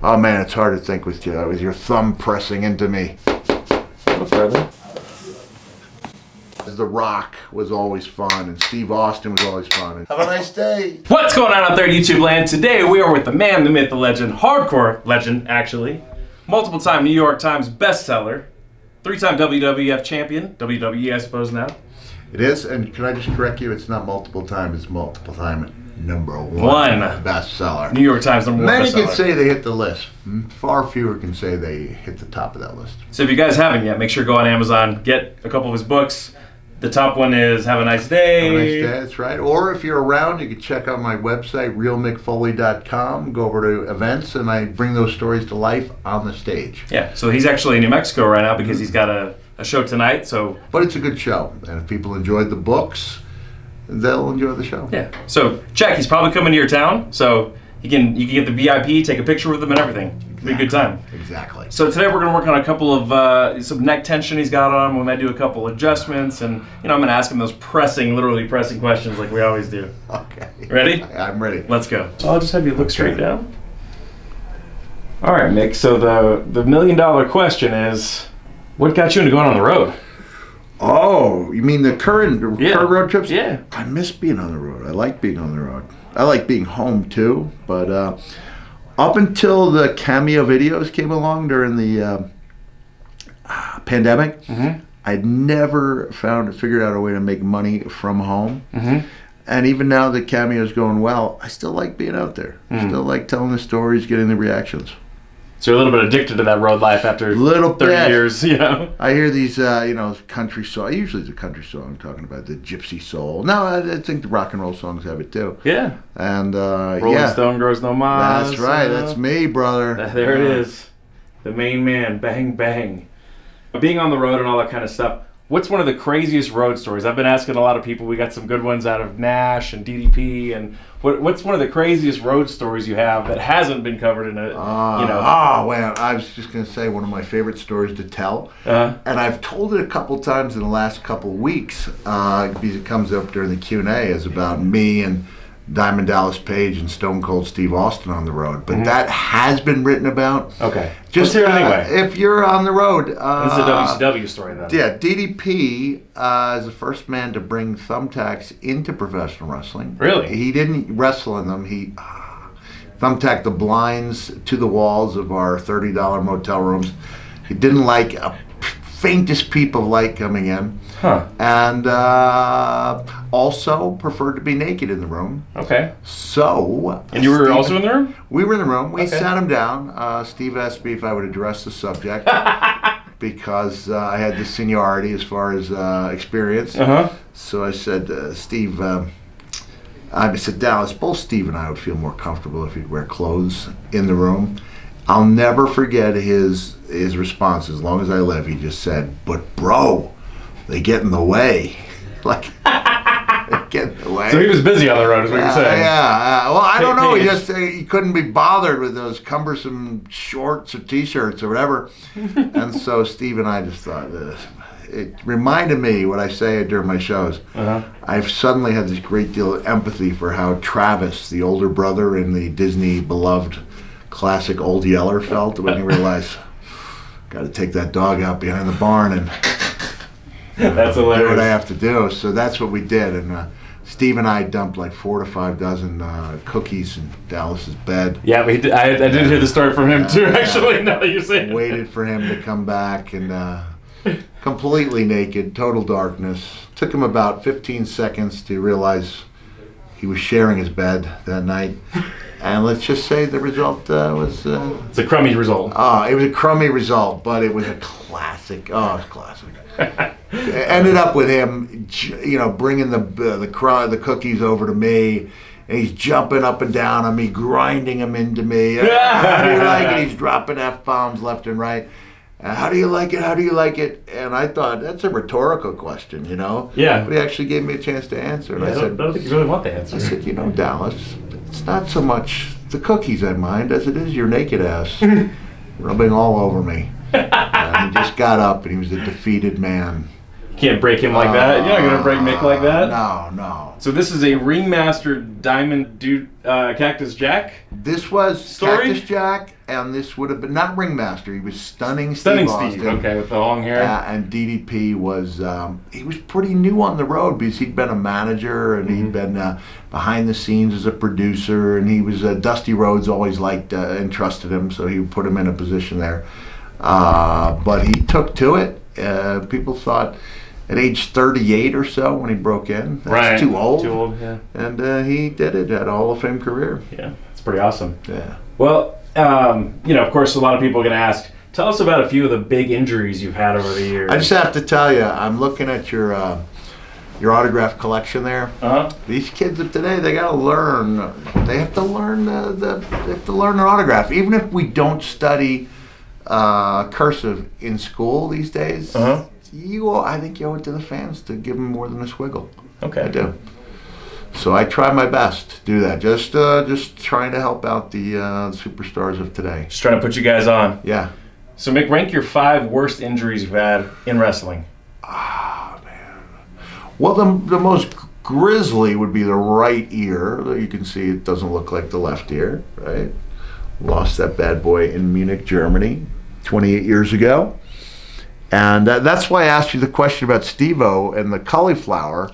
Oh man, it's hard to think with your thumb pressing into me. No further. The Rock was always fun, and Steve Austin was always fun. Have a nice day. What's going on out there, YouTube land? Today we are with the man, the myth, the legend, hardcore legend, actually. Multiple-time New York Times bestseller. 3-time WWF champion. WWE, I suppose now. It is, and can I just correct you? It's not multiple time, it's multiple time #1 bestseller. New York Times #1 bestseller. Many can say they hit the list. Far fewer can say they hit the top of that list. So if you guys haven't yet, make sure to go on Amazon, get a couple of his books. The top one is Have a Nice Day. Have a Nice Day, that's right. Or if you're around, you can check out my website, realmickfoley.com. Go over to events, and I bring those stories to life on the stage. Yeah, so he's actually in New Mexico right now because he's got a show tonight. But it's a good show, and if people enjoyed the books, they'll enjoy the show. Yeah. So Jack, he's probably coming to your town, so you can get the VIP, take a picture with him and everything. It'll be a good time. Exactly. So today we're going to work on a couple of some neck tension he's got on. We might do a couple adjustments, and I'm going to ask him those literally pressing questions like we always do. Okay. Ready? I'm ready. Let's go. So I'll just have you look straight down. All right, Mick. So the $1 million question is, what got you into going on the road? Oh, you mean the current road trips? Yeah. I miss being on the road. I like being on the road. I like being home too, but up until the cameo videos came along during the pandemic, I'd never figured out a way to make money from home. And even now that cameo's going well, I still like being out there. Still like telling the stories, getting the reactions. So you're a little bit addicted to that road life after 30 years, I hear these, country songs. Usually it's a country song I'm talking about, the gypsy soul. No, I think the rock and roll songs have it too. Yeah. And, Rolling Stone grows no miles. That's right. That's me, brother. There it is. The main man. Bang, bang. Being on the road and all that kind of stuff. What's one of the craziest road stories? I've been asking a lot of people. We got some good ones out of Nash and DDP. And what's one of the craziest road stories you have that hasn't been covered in a, Oh, well, I was just going to say one of my favorite stories to tell. And I've told it a couple times in the last couple of weeks because it comes up during the Q&A is about me and Diamond Dallas Page and Stone Cold Steve Austin on the road. But that has been written about. Okay. Just let's hear it anyway. If you're on the road. This is a WCW story, though. Yeah, DDP is the first man to bring thumbtacks into professional wrestling. Really? He didn't wrestle in them. He thumbtacked the blinds to the walls of our $30 motel rooms. He didn't like a faintest peep of light coming in. And also preferred to be naked in the room. Okay. So. And you were also in the room? We were in the room. We sat him down. Steve asked me if I would address the subject because I had the seniority as far as experience. So I said, Steve, I said, Dallas, both Steve and I would feel more comfortable if he'd wear clothes in the room. I'll never forget his response as long as I live. He just said, but bro, they get in the way. Like, they get in the way. So he was busy on the road is what you're saying. Yeah. Well, I don't know. He couldn't be bothered with those cumbersome shorts or T-shirts or whatever. And so Steve and I just thought, it reminded me what I say during my shows. I've suddenly had this great deal of empathy for how Travis, the older brother in the Disney beloved classic Old Yeller, felt when he realized, got to take that dog out behind the barn and that's hilarious. Do what I have to do. So that's what we did. And Steve and I dumped like 4 to 5 dozen cookies in Dallas's bed. Yeah, I did hear the story from him too, actually, now that you say it. Waited for him to come back and completely naked, total darkness. Took him about 15 seconds to realize he was sharing his bed that night. And let's just say the result was... it's a crummy result. It was a crummy result, but it was a classic. Oh, it was classic. It ended up with him, bringing the cookies over to me, and he's jumping up and down on me, grinding them into me. How do you like it? He's dropping F-bombs left and right. How do you like it? How do you like it? And I thought, that's a rhetorical question, Yeah. But he actually gave me a chance to answer. And I don't think you really want the answer. I said, Dallas, it's not so much the cookies I mind as it is your naked ass rubbing all over me. And he just got up and he was a defeated man. Can't break him like that. You're not going to break Mick like that. No. So this is a ringmaster diamond dude, Cactus Jack? This was story? Cactus Jack, and this would have been, not ringmaster, he was Stunning Steve Austin. Okay, with the long hair. And DDP was, he was pretty new on the road because he'd been a manager and he'd been behind the scenes as a producer, and he was, Dusty Rhodes always liked and trusted him, so he would put him in a position there. But he took to it. People thought at age 38 or so when he broke in, that's too old. Too old, yeah. And he did it, had a Hall of Fame career. Yeah, it's pretty awesome. Yeah. Well, of course, a lot of people are going to ask, tell us about a few of the big injuries you've had over the years. I just have to tell you, I'm looking at your autograph collection there. These kids of today, they got to learn. They have to learn they have to learn an autograph, even if we don't study cursive in school these days. I think you owe it to the fans to give them more than a swiggle. Okay. I do. So I try my best to do that. Just trying to help out the superstars of today. Just trying to put you guys on. Yeah. So Mick, rank your 5 worst injuries you've had in wrestling. Man. Well, the most grisly would be the right ear. You can see it doesn't look like the left ear, right? Lost that bad boy in Munich, Germany, 28 years ago. And that's why I asked you the question about Steve-O and the cauliflower.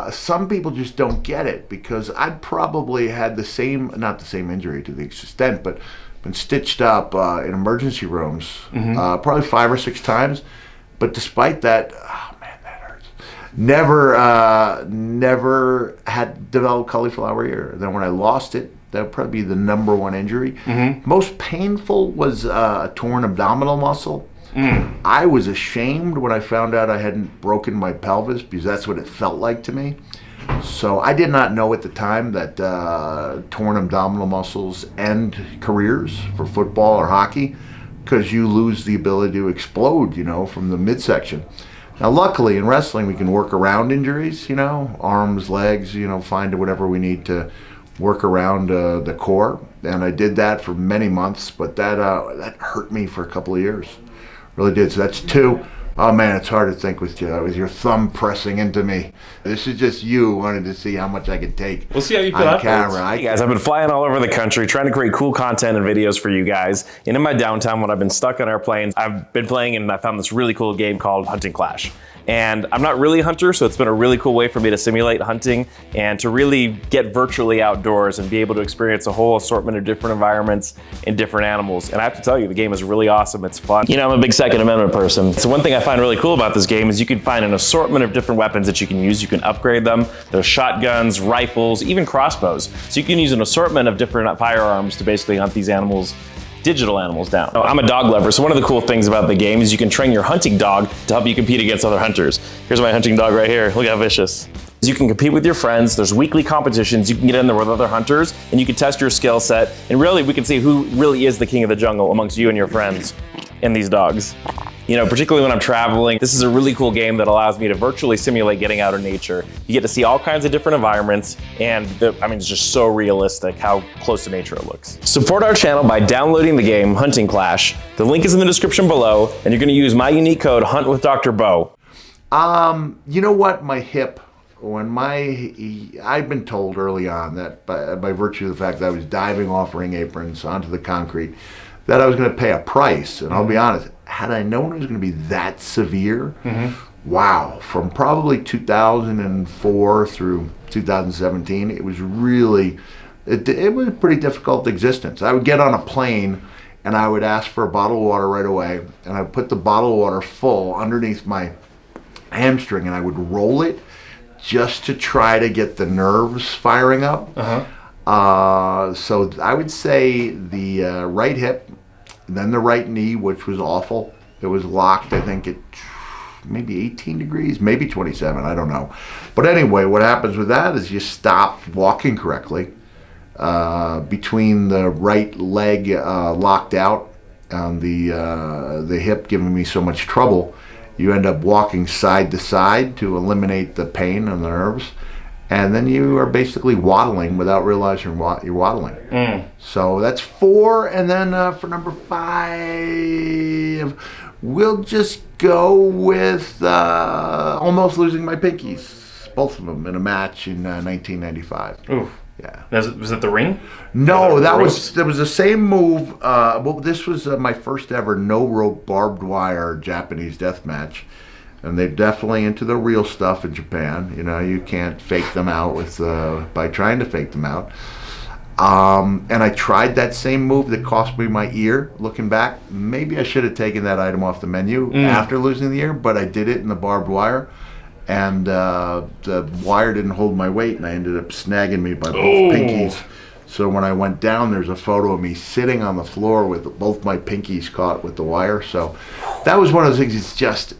Some people just don't get it because I'd probably had not the same injury to the extent, but been stitched up in emergency rooms probably 5 or 6 times. But despite that, that hurts. Never had developed cauliflower ear. And then when I lost it, that would probably be the #1 injury. Most painful was a torn abdominal muscle. I was ashamed when I found out I hadn't broken my pelvis because that's what it felt like to me. So I did not know at the time that torn abdominal muscles end careers for football or hockey because you lose the ability to explode, from the midsection. Now, luckily in wrestling we can work around injuries, arms, legs, find whatever we need to work around the core. And I did that for many months, but that hurt me for a couple of years. Really did. So that's 2. Oh man, it's hard to think with your thumb pressing into me. This is just you wanting to see how much I could take. We'll see how you feel on camera. Hey guys, I've been flying all over the country trying to create cool content and videos for you guys. And in my downtime when I've been stuck on airplanes, I've been playing and I found this really cool game called Hunting Clash. And I'm not really a hunter, so it's been a really cool way for me to simulate hunting and to really get virtually outdoors and be able to experience a whole assortment of different environments and different animals. And I have to tell you, the game is really awesome. It's fun. I'm a big Second Amendment person. So one thing I find really cool about this game is you can find an assortment of different weapons that you can use. You can upgrade them. There's shotguns, rifles, even crossbows. So you can use an assortment of different firearms to basically hunt these animals, digital animals, down. I'm a dog lover, so one of the cool things about the game is you can train your hunting dog to help you compete against other hunters. Here's my hunting dog right here. Look how vicious. You can compete with your friends. There's weekly competitions. You can get in there with other hunters and you can test your skill set. And really, we can see who really is the king of the jungle amongst you and your friends and these dogs. Particularly when I'm traveling, this is a really cool game that allows me to virtually simulate getting out in nature. You get to see all kinds of different environments, and it's just so realistic how close to nature it looks. Support our channel by downloading the game Hunting Clash. The link is in the description below, and you're gonna use my unique code HUNTWithDrBeau. You know what? My hip, I've been told early on that by virtue of the fact that I was diving off ring aprons onto the concrete, that I was going to pay a price. And I'll be honest, had I known it was going to be that severe, wow, from probably 2004 through 2017, it was really, it was a pretty difficult existence. I would get on a plane and I would ask for a bottle of water right away, and I would put the bottle of water full underneath my hamstring and I would roll it just to try to get the nerves firing up. So I would say the right hip, then the right knee, which was awful. It was locked, I think, at maybe 18 degrees, maybe 27, I don't know. But anyway, what happens with that is you stop walking correctly. Between the right leg locked out and the hip giving me so much trouble, you end up walking side to side to eliminate the pain and the nerves. And then you are basically waddling without realizing you're waddling. So that's 4. And then for number 5, We'll just go with almost losing my pinkies, both of them, in a match in 1995. Ooh. Yeah. Was it the ring? No, that was the same move. Well, this was my first ever no rope barbed wire Japanese death match, and they're definitely into the real stuff in Japan. You know, you can't fake them out with by trying to fake them out. And I tried that same move that cost me my ear. Looking back, maybe I should have taken that item off the menu after losing the ear, but I did it in the barbed wire. And the wire didn't hold my weight, and I ended up snagging me by both pinkies. So when I went down, there's a photo of me sitting on the floor with both my pinkies caught with the wire. So that was one of those things. It's just,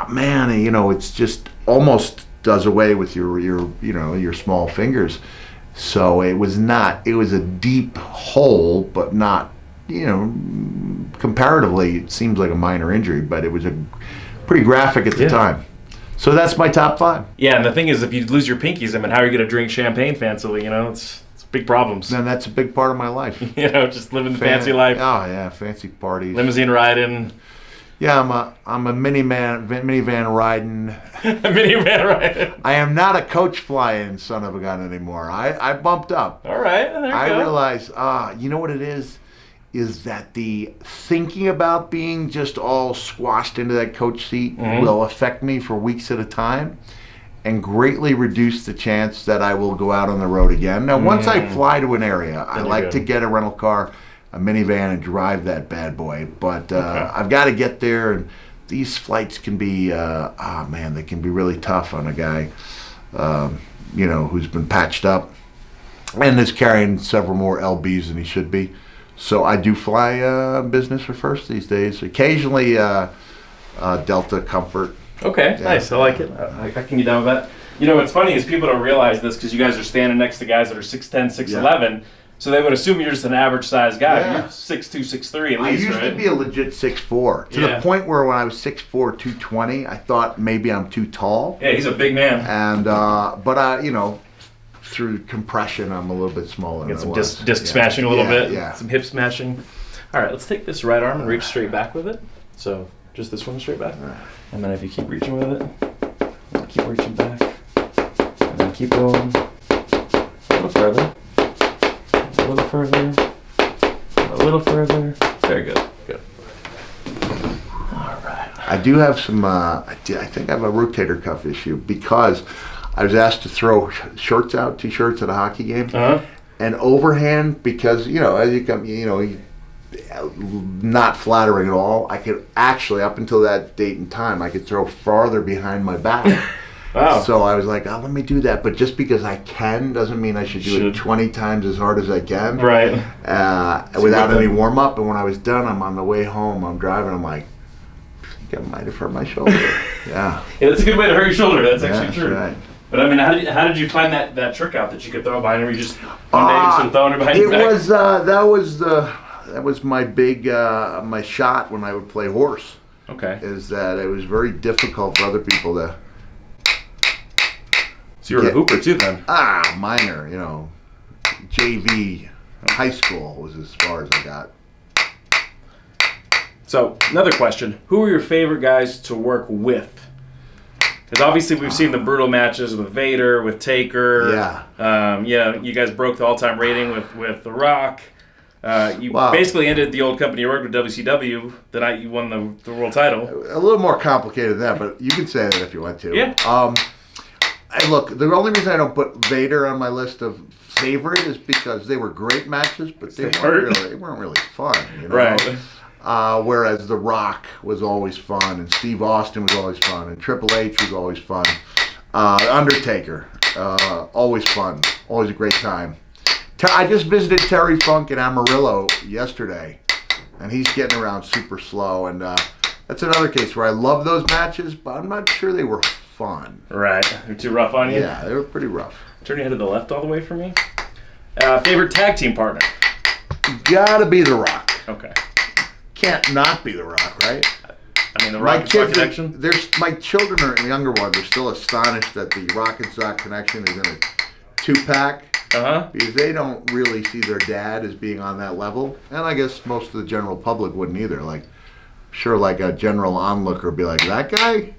man, you know, it's just almost does away with your small fingers. So it was a deep hole, but not, you know, comparatively, it seems like a minor injury, but it was a pretty graphic at the time. So that's my top 5. Yeah, and the thing is, if you lose your pinkies, I mean, how are you going to drink champagne fancily? You know, it's big problems. And that's a big part of my life. You know, just living the fancy life. Oh yeah, fancy parties. Limousine riding. Yeah, I'm a minivan riding. Minivan riding. I am not a coach flying son of a gun anymore. I bumped up. All right, there you go. I realized, you know what it is that the thinking about being just all squashed into that coach seat will affect me for weeks at a time and greatly reduce the chance that I will go out on the road again. Now, once I fly to an area, I like to get a rental car, a minivan, and drive that bad boy. But I've got to get there, and these flights can be, they can be really tough on a guy, you know, who's been patched up and is carrying several more LBs than he should be. So I do fly business for first these days. Occasionally Delta Comfort. Okay, nice. I like it. I can get down with that. You know, what's funny is people don't realize this because you guys are standing next to guys that are 6'10", 6'11", so they would assume you're just an average-sized guy. Yeah. You're 6'2", 6'3", at least, I used to be a legit 6'4", to the point where when I was 6'4", 220, I thought maybe I'm too tall. Yeah, he's a big man. And but you know, through compression, I'm a little bit smaller. Get some disc smashing a little bit. Yeah. Some hip smashing. All right, let's take this right arm and reach straight back with it. So just this one straight back. And then if you keep reaching with it, keep reaching back. And then keep going. A little further. A little further. A little further. Very good. Good. All right. I do have some, I think I have a rotator cuff issue because I was asked to throw shorts out, T-shirts at a hockey game. And overhand, because, you know, as you come, you know, not flattering at all, I could actually, up until that date and time, I could throw farther behind my back. Wow. So I was like, let me do that. But just because I can doesn't mean I should do it 20 times as hard as I can. Right. Without any warm-up. And when I was done, I'm on the way home, I'm driving, I'm like, I think I might have hurt my shoulder. Yeah, that's a good way to hurt your shoulder. That's actually true. Right. But I mean, how did you find that trick out that you could throw behind him? You just one day just sort of throwing it behind your back? That was my big my shot when I would play horse. Okay. Is that it was very difficult for other people to. So you were a hooper too then? Minor, you know, JV, high school was as far as I got. So another question: who are your favorite guys to work with? Because obviously we've seen the brutal matches with Vader, with Taker. Yeah. You guys broke the all-time rating with The Rock. You basically ended the old company you worked with, WCW, the night you won the world title. A little more complicated than that, but you can say that if you want to. Yeah. Look, the only reason I don't put Vader on my list of favorite is because they were great matches, but they weren't really fun. You know? Right. Whereas The Rock was always fun, and Steve Austin was always fun, and Triple H was always fun. Undertaker, always fun, always a great time. I just visited Terry Funk in Amarillo yesterday, and he's getting around super slow, and that's another case where I love those matches, but I'm not sure they were fun. Right. They're too rough on you? Yeah, they were pretty rough. Turn your head to the left all the way for me. Favorite tag team partner? Gotta be The Rock. Okay. Can't not be The Rock, right? I mean, The Rock and Sock Connection? My children are younger ones. They're still astonished that the Rock and Sock Connection is in a 2-pack. Because they don't really see their dad as being on that level. And I guess most of the general public wouldn't either. Like, sure like a general onlooker would be like, that guy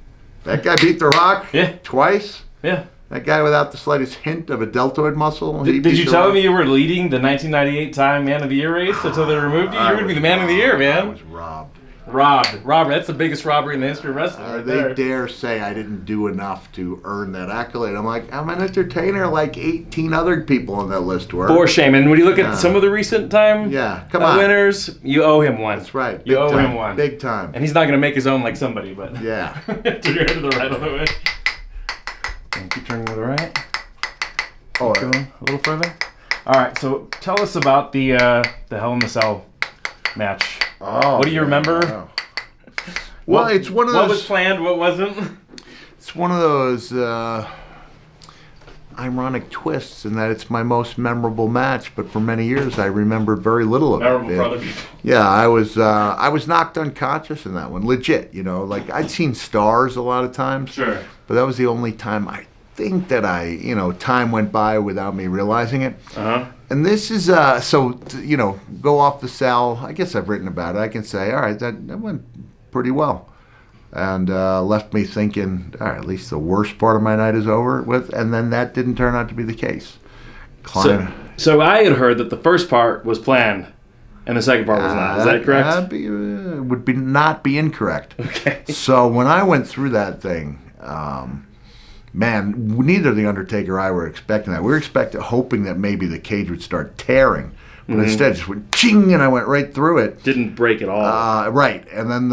beat The Rock twice? Yeah. That guy without the slightest hint of a deltoid muscle? Did you tell me you were leading the 1998 Time Man of the Year race until they removed you? You're going to be the Man of the Year, man. I was robbed. Robbed. That's the biggest robbery in the history of wrestling. They dare say I didn't do enough to earn that accolade. I'm like, I'm an entertainer like 18 other people on that list were. For shame. And when you look at some of the recent time winners, you owe him one. That's right. You owe him one. Big time. And he's not going to make his own like somebody, but... Yeah. Turn your head to the right on the way. And keep turning to the right. Oh, going a little further. All right, so tell us about the Hell in the Cell match. Oh, what do you remember? Yeah. Well, it's one of those. What was planned? What wasn't? It's one of those ironic twists in that it's my most memorable match, but for many years I remember very little of it. Memorable for other people. Yeah, I was knocked unconscious in that one, legit. Like I'd seen stars a lot of times. Sure. But that was the only time I think that time went by without me realizing it. Uh-huh. And this is, go off the cell. I guess I've written about it. I can say, all right, that went pretty well. And left me thinking, all right, at least the worst part of my night is over with. And then that didn't turn out to be the case. So I had heard that the first part was planned and the second part was not. Is that correct? Would not be incorrect. Okay. So when I went through that thing, man, neither The Undertaker or I were expecting that. We were hoping that maybe the cage would start tearing. But instead it just went ching, and I went right through it. Didn't break at all. Right. And then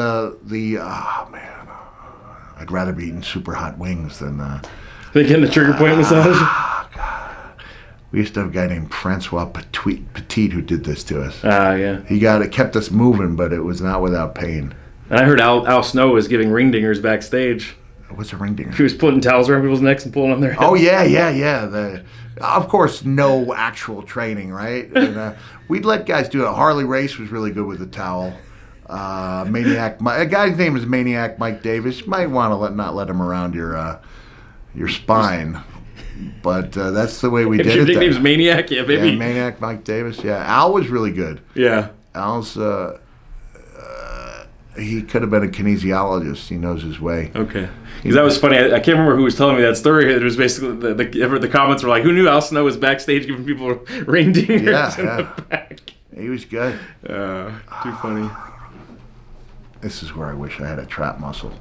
I'd rather be eating super hot wings than... They getting the trigger point massage? God. We used to have a guy named Francois Petit who did this to us. Yeah. It kept us moving, but it was not without pain. And I heard Al Snow was giving ring dingers backstage. What's a ring dinger? He was putting towels around people's necks and pulling on their heads. Oh, yeah. Of course, no actual training, right? And, we'd let guys do it. Harley Race was really good with the towel. A guy's name is Maniac Mike Davis. You might want to not let him around your spine. But that's the way we did it. Your nickname's Maniac? Yeah, baby. Yeah, Maniac Mike Davis. Yeah, Al was really good. Yeah. Al's... he could have been a kinesiologist. He knows his way. Okay. Because that was funny. I can't remember who was telling me that story. It was basically the comments were like, "Who knew Al Snow was backstage giving people ring dingers in the back?" He was good. Too funny. This is where I wish I had a trap muscle.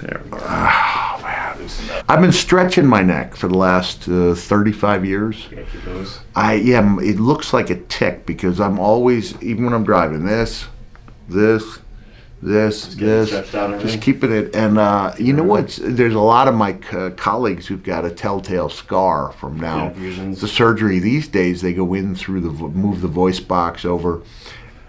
There we go. Oh, man. I've been stretching my neck for the last 35 years. Can't keep those. It looks like a tick because I'm always, even when I'm driving, this, just keeping it. And you know what? There's a lot of my colleagues who've got a telltale scar from now. The surgery these days, they go in through move the voice box over.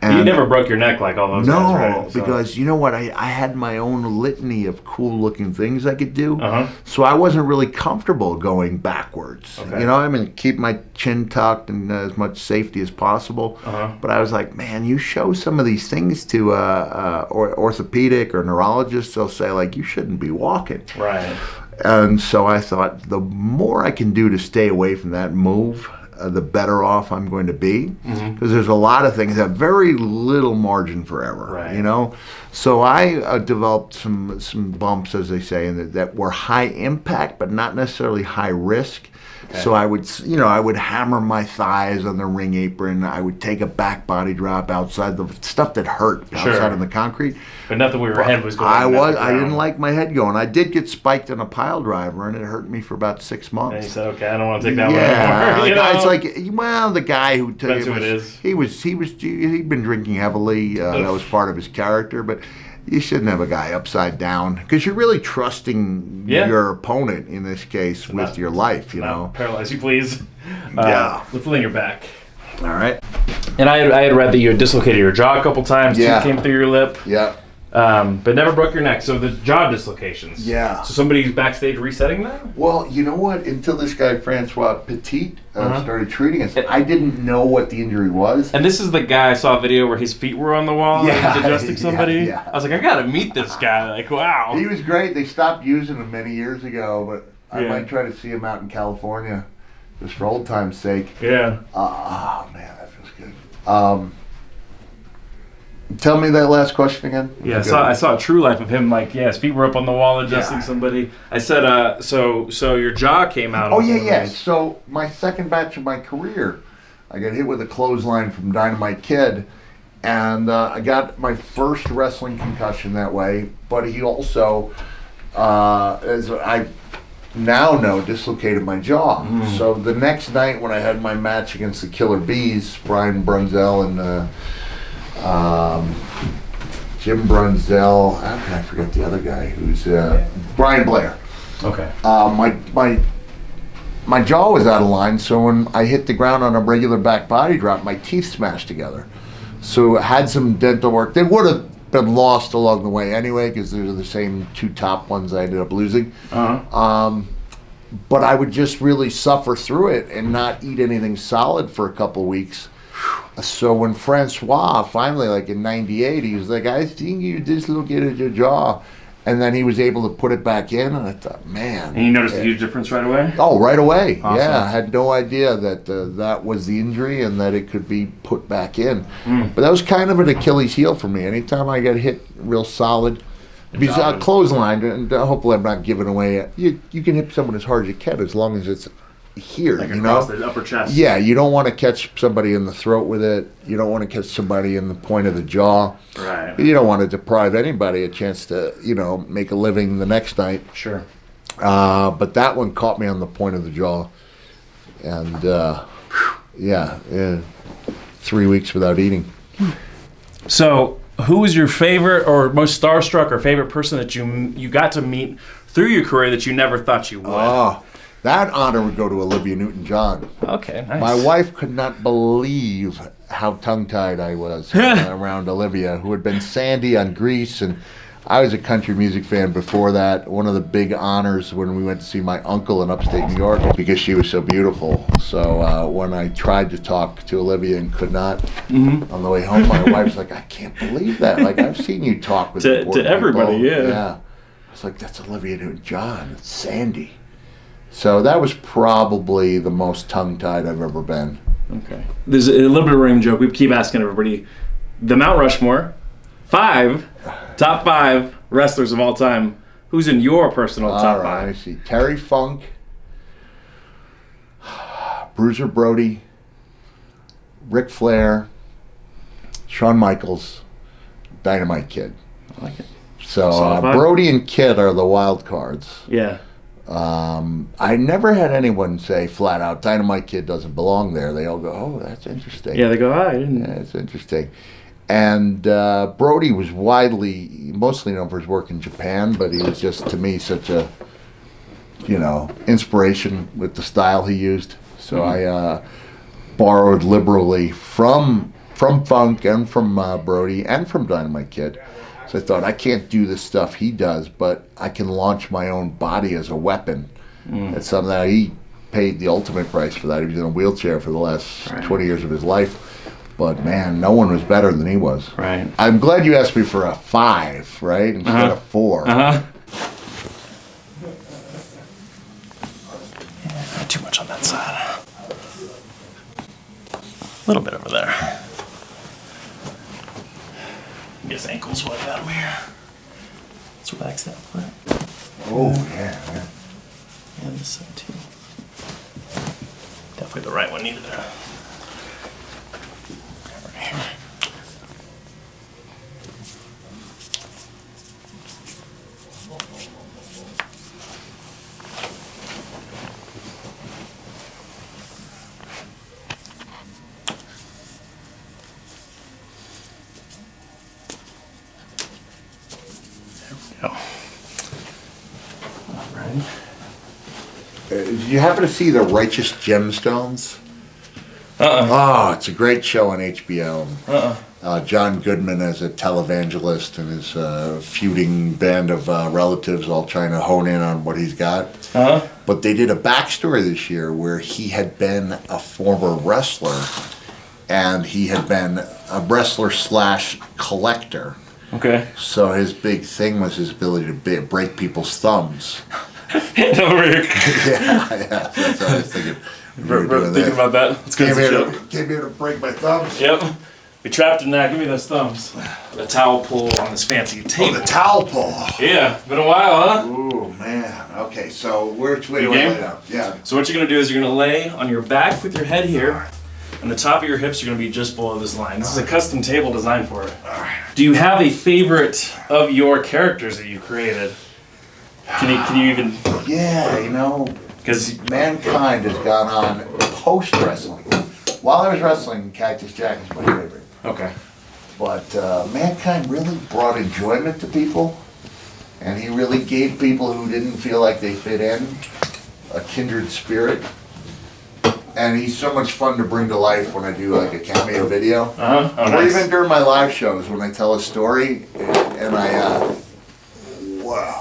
And you never broke your neck like all those guys, right? Because you know what? I had my own litany of cool-looking things I could do. So I wasn't really comfortable going backwards. Okay. Keep my chin tucked and as much safety as possible. But I was like, man, you show some of these things to orthopedic or neurologists, they'll say, like, you shouldn't be walking. Right. And so I thought, the more I can do to stay away from that move, the better off I'm going to be, because there's a lot of things that have very little margin for error, right. So I developed some bumps, as they say, that were high impact but not necessarily high risk. Okay. So I would hammer my thighs on the ring apron. I would take a back body drop outside the stuff that hurt outside on the concrete. But nothing where your head was going. I didn't like my head going. I did get spiked in a pile driver, and it hurt me for about 6 months. And you said, "Okay, I don't want to take that one anymore." It's like, well, the guy who took it he'd been drinking heavily. That was part of his character, but. You shouldn't have a guy upside down because you're really trusting your opponent in this case with your life, Paralyze you, please. Let's lean your back. All right. And I had read that you had dislocated your jaw a couple times. Yeah. Tooth came through your lip. Yeah. But never broke your neck. So the jaw dislocations. Yeah. So somebody's backstage resetting that? Well, you know what? Until this guy, Francois Petit, started treating us, I didn't know what the injury was. And this is the guy I saw a video where his feet were on the wall and he was adjusting somebody. Yeah. I was like, I got to meet this guy. Like, wow. He was great. They stopped using him many years ago, but I might try to see him out in California just for old time's sake. Yeah. Oh, man, that feels good. Tell me that last question again. Yeah, I saw a true life of him. Like, his feet were up on the wall adjusting somebody. I said, so your jaw came out. Oh yeah. So my second batch of my career, I got hit with a clothesline from Dynamite Kid, and I got my first wrestling concussion that way. But he also, as I now know, dislocated my jaw. So the next night when I had my match against the Killer Bees, Brian Brunzell and Jim Brunzell, how can I forget the other guy who's Brian Blair. Okay. My jaw was out of line, so when I hit the ground on a regular back body drop, my teeth smashed together. So I had some dental work. They would have been lost along the way anyway, because they're the same two top ones I ended up losing. But I would just really suffer through it and not eat anything solid for a couple of weeks. So when Francois finally, like in '98, he was like, I think you dislocated your jaw. And then he was able to put it back in, and I thought, man. And you noticed a huge difference right away? Oh, right away. Awesome. Yeah, I had no idea that that was the injury and that it could be put back in. But that was kind of an Achilles heel for me. Anytime I got hit real solid, because clothesline, and hopefully I'm not giving away, you can hit someone as hard as you can as long as it's here, like across the upper chest. Yeah, you don't want to catch somebody in the throat with it. You don't want to catch somebody in the point of the jaw. Right. You don't want to deprive anybody a chance to, make a living the next night. Sure. But that one caught me on the point of the jaw. And, 3 weeks without eating. So, who was your favorite or most starstruck or favorite person that you got to meet through your career that you never thought you would? Oh, that honor would go to Olivia Newton-John. Okay, nice. My wife could not believe how tongue-tied I was around Olivia, who had been Sandy on Grease, and I was a country music fan before that. One of the big honors when we went to see my uncle in upstate New York, because she was so beautiful. So when I tried to talk to Olivia and could not, on the way home, my wife's like, I can't believe that. Like, I've seen you talk with to everybody, people. Yeah. I was like, that's Olivia Newton-John. It's Sandy. So that was probably the most tongue-tied I've ever been. Okay. There's a little bit of a running joke. We keep asking everybody, the Mount Rushmore, top 5 wrestlers of all time. Who's in your personal top 5? I see. Terry Funk, Bruiser Brody, Ric Flair, Shawn Michaels, Dynamite Kid. I like it. So Brody and Kid are the wild cards. Yeah. I never had anyone say flat out, Dynamite Kid doesn't belong there. They all go, oh, that's interesting. Yeah, they go, I didn't. Yeah, it's interesting. And Brody was mostly known for his work in Japan, but he was just, to me, such a, inspiration with the style he used. So I borrowed liberally from Funk and from Brody and from Dynamite Kid. So I thought, I can't do the stuff he does, but I can launch my own body as a weapon. That's something that he paid the ultimate price for that. He was in a wheelchair for the last 20 years of his life. But man, no one was better than he was. Right. I'm glad you asked me for a 5, right? Instead of 4. Yeah, not too much on that side. A little bit over there. I guess ankles what I got him here. Let's relax that foot. Oh, yeah. And this side too. Definitely the right one needed there. Right here. Did you happen to see The Righteous Gemstones? Oh, it's a great show on HBO. John Goodman as a televangelist and his feuding band of relatives all trying to hone in on what he's got. But they did a backstory this year where he had been a former wrestler, and he had been a wrestler / collector. Okay. So his big thing was his ability to break people's thumbs. Yeah, that's what I was thinking. Thinking about that. It's came here to break my thumbs. Yep. We trapped him now. Give me those thumbs. The towel pull on this fancy table. Oh, the towel pull. Yeah, been a while, huh? Ooh, man. Okay, so which way do I game? lay down? Yeah. So what you're gonna do is you're gonna lay on your back with your head here, and the top of your hips are gonna be just below this line. This is a custom table designed for it. Do you have a favorite of your characters that you created? Can you even? Yeah, you know, Because Mankind has gone on post wrestling. While I was wrestling, Cactus Jack is my favorite. okay. But Mankind really brought enjoyment to people, and he really gave people who didn't feel like they fit in a kindred spirit. And he's so much fun to bring to life when I do like a cameo video. Oh, Or nice. even during my live shows when I tell a story and wow.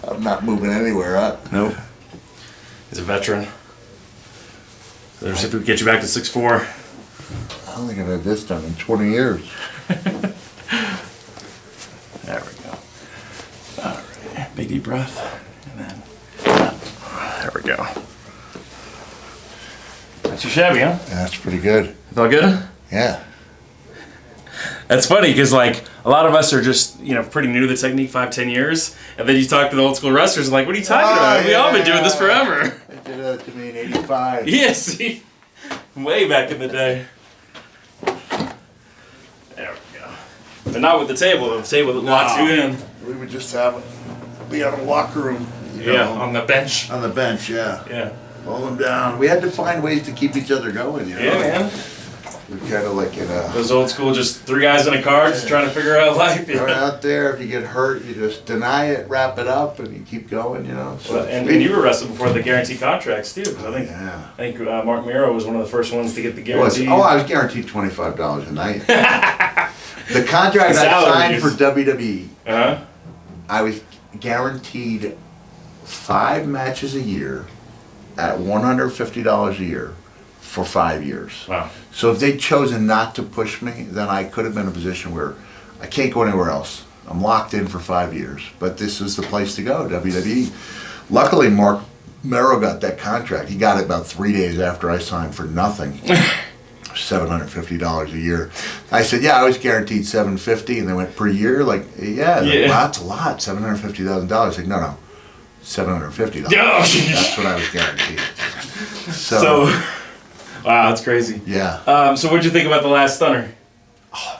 I'm not moving anywhere, huh? Nope. He's a veteran. Let's see if we can get you back to 6'4". I don't think I've had this done in 20 years. There we go. All right. Big deep breath. And then, there we go. Not too shabby, huh? That's pretty good. It's all good? Yeah. That's funny because like a lot of us are just, you know, pretty new to the technique, 5-10 years. And then you talk to the old school wrestlers and like, what are you talking about? We all been doing this forever. They did that to me in 85. Yes. Way back in the day. There we go. But not with the table that locks you in. We would just be on a locker room. You Yeah, know, on the bench. on the bench, yeah. Yeah. Roll them down. We had to find ways to keep each other going, you know? Yeah, man. We're kind of like in a... Those old school, just 3 guys in a car, just trying to figure out life. You're Yeah. out there, if you get hurt, you just deny it, wrap it up, and you keep going, you know? So, Well, and you were wrestling before the guarantee contracts too. 'Cause I think Mark Miro was one of the first ones to get the It was, guarantee. I was guaranteed $25 a night. The contract I signed for WWE, Uh-huh. I was guaranteed 5 matches a year at $150 a year for 5 years. Wow. So if they'd chosen not to push me, then I could have been in a position where I can't go anywhere else. I'm locked in for 5 years. But this is the place to go, WWE. Luckily, Mark Mero got that contract. He got it about 3 days after I signed for nothing. $750 a year. I said, yeah, I was guaranteed $750, and they went per year. Like, yeah. Like, wow, that's a lot, $750,000. Like, no, $750. That's what I was guaranteed. So, wow, that's crazy. Yeah. So what'd you think about the last stunner?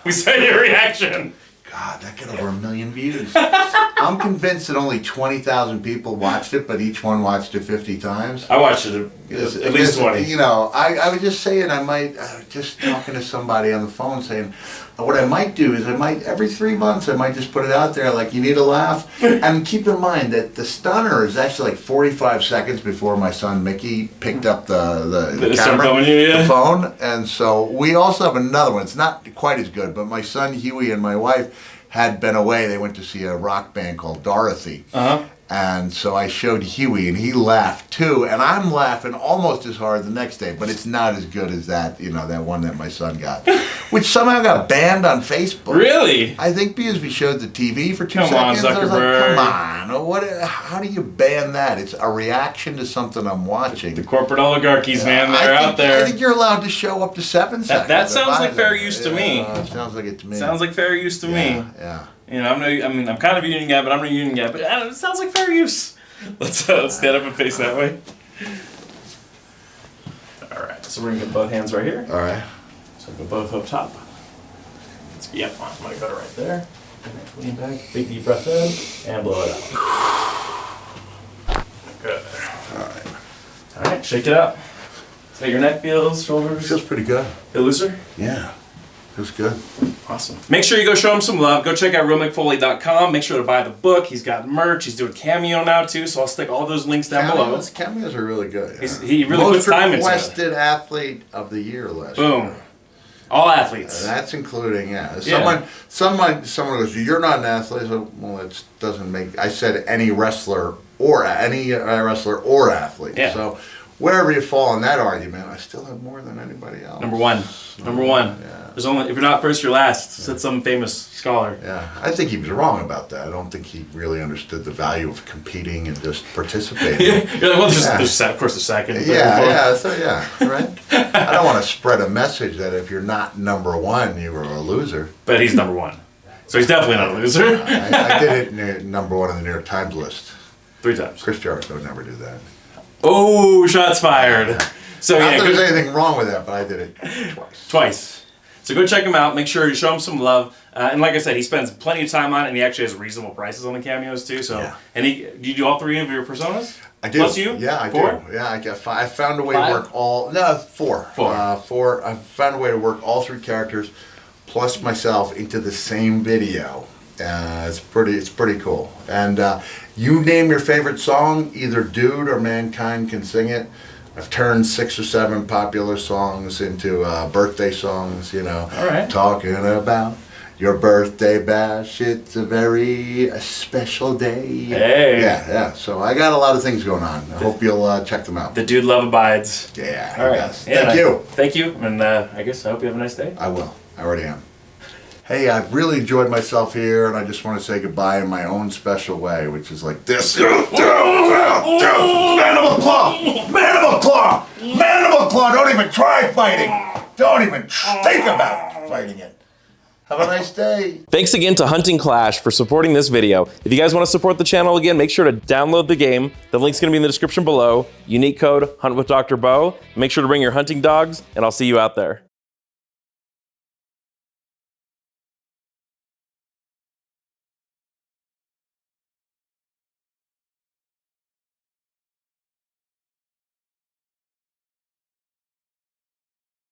We saw your reaction. God, that got over 1 million views. I'm convinced that only 20,000 people watched it, but each one watched it 50 times. I watched it at least 20. You know, I was just saying, I might, just talking to somebody on the phone saying, what I might do is every 3 months, I might just put it out there, like, you need a laugh. And keep in mind that the stunner is actually like 45 seconds before my son Mickey picked up the camera, the phone. And so we also have another one. It's not quite as good, but my son Huey and my wife had been away. They went to see a rock band called Dorothy. Uh-huh. And so I showed Huey, and he laughed too. And I'm laughing almost as hard the next day, but it's not as good as that, you know, that one that my son got, which somehow got banned on Facebook. Really? I think because we showed the TV for 2 Come on, seconds. I was like, Zuckerberg. come on, what? How do you ban that? It's a reaction to something I'm watching. The corporate oligarchies, man, they're out I there. think you're allowed to show up to 7 seconds. That sounds like fair use to me. It sounds like it to me. Sounds like fair use to me. Yeah. You know, I'm kind of a union guy, but I'm not a union guy. But it sounds like fair use. Let's stand up and face that way. All right, so we're gonna get both hands right here. All right. So go both up top. Yep, I'm gonna go to right there. Lean back, big deep breath in, and blow it out. Good. All right. All right, shake it out. So your neck feels, shoulders. Feels pretty good. Feel looser? Yeah. Feels good. Awesome. Make sure you go show him some love. Go check out realmickfoley.com. Make sure to buy the book. He's got merch. He's doing Cameo now too, so I'll stick all those links down below. Cameos are really good. He really puts time into it. Most requested athlete of the year last Boom. year. All athletes. That's including, yeah. Yeah. Someone goes, you're not an athlete. So, well, it doesn't make. I said any wrestler or athlete. Yeah. So wherever you fall in that argument, I still have more than anybody else. Number one. Yeah. There's only, if you're not first, you're last, said some famous scholar. Yeah, I think he was wrong about that. I don't think he really understood the value of competing and just participating. You're like, well, there's of course, the second. Right? I don't want to spread a message that if you're not number one, you were a loser. But he's number one. So he's definitely not a loser. I did it number one on the New York Times list. 3 times. Chris Jericho would never do that. Oh, shots fired. Yeah. So Not yeah, that there's anything wrong with that, but I did it twice. So go check him out. Make sure you show him some love. And like I said, he spends plenty of time on it, and he actually has reasonable prices on the cameos too. So, and do you do all 3 of your personas? I do. Plus you? Yeah, I 4? do. Yeah, I got 5. I found a way 5? to work all. No, 4. 4. 4. I found a way to work all 3 characters plus myself into the same video. It's pretty cool. And you name your favorite song, either Dude or Mankind can sing it. I've turned 6 or 7 popular songs into birthday songs, you know. All right. Talking about your birthday bash, it's a very special day. Hey. Yeah. So I got a lot of things going on. I hope you'll check them out. The Dude Love Abides. Yeah. All right. Yes. Thank you. Thank you. And I guess I hope you have a nice day. I will. I already am. Hey, I've really enjoyed myself here, and I just want to say goodbye in my own special way, which is like this. Mandible claw! Mandible claw! Mandible claw! Don't even try fighting! Don't even think about fighting it. Have a nice day. Thanks again to Hunting Clash for supporting this video. If you guys want to support the channel again, make sure to download the game. The link's going to be in the description below. Unique code, Hunt with Dr. Beau. Make sure to bring your hunting dogs, and I'll see you out there.